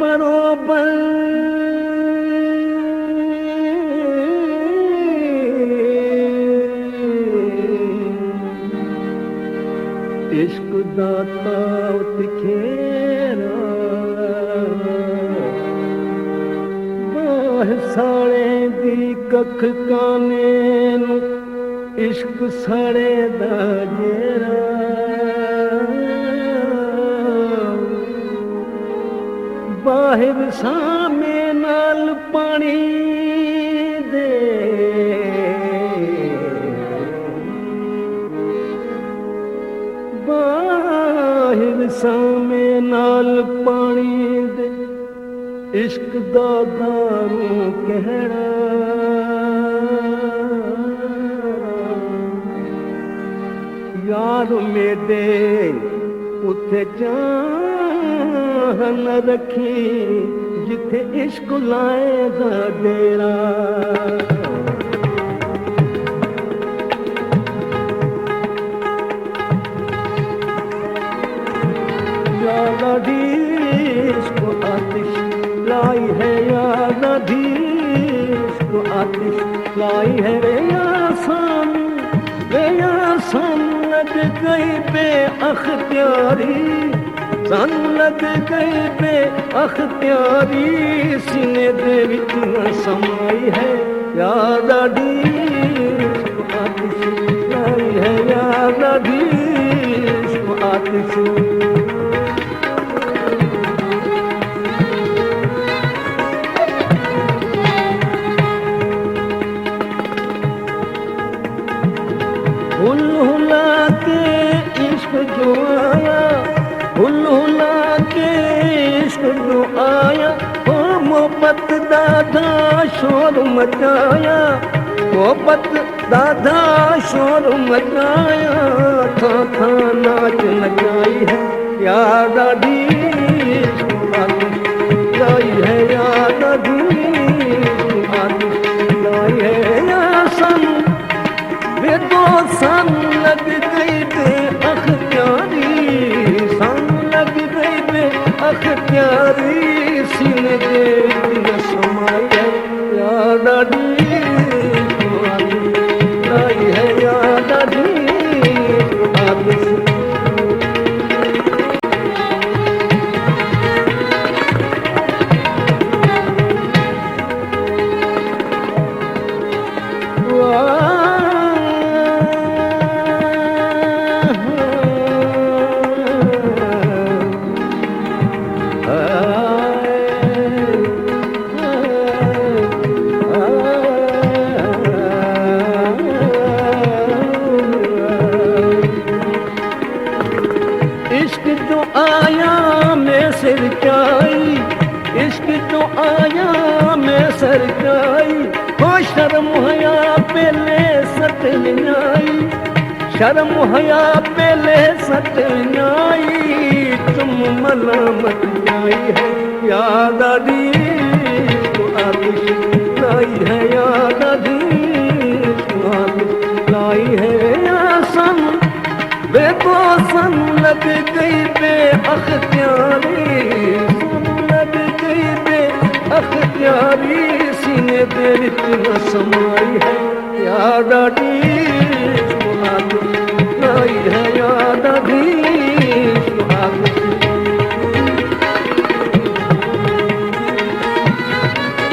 बरोबर इश्क दाता तिखेरा बाह साड़े दी कख काने नू इश्क साड़े दा जेरा बाहिर सामे नाल पानी दे बाहिर सामे नाल पानी दे इश्क दा दारू कहड़ा यार मेरे उथे जान न रखी जिथे इश्क लाए दा डेरा इश्क आतिश लाई है याद इश्क आतिश लाई है रे यार सान लग गई बे अख्तियारी सान लग गई बे अख्तियारी सीने दे विच न समाई है याद इश्क आतिश लाई है याद इश्क आतिश हुला के इश्क जो आया हुला के इश्क जो आया ओ मोहब्बत दादा शोर मचाया मोहब्बत दादा शोर मचाया था नाच नचाई है याद इश्क आतिश लाई है याद इश्क आतिश लाई है यार सन तो सन लग गई बे अख्तियारी सन लग गई बे अख्तियारी सीने दे न समाई है याद लाई है याद इश्क जो आया मैं सिर चाई इश्क जो आया मैं सर चाई हो शर्म हया पहले सतनाई शर्म हया पहले सतनाई तुम मलामत आई है याद इश्क आतिश लाई है याद इश्क आतिश लाई है सन वे तो सन लग गई बे अख्तियारी सन लग गई बे अख्तियारी सीने दे विच न समाई है याद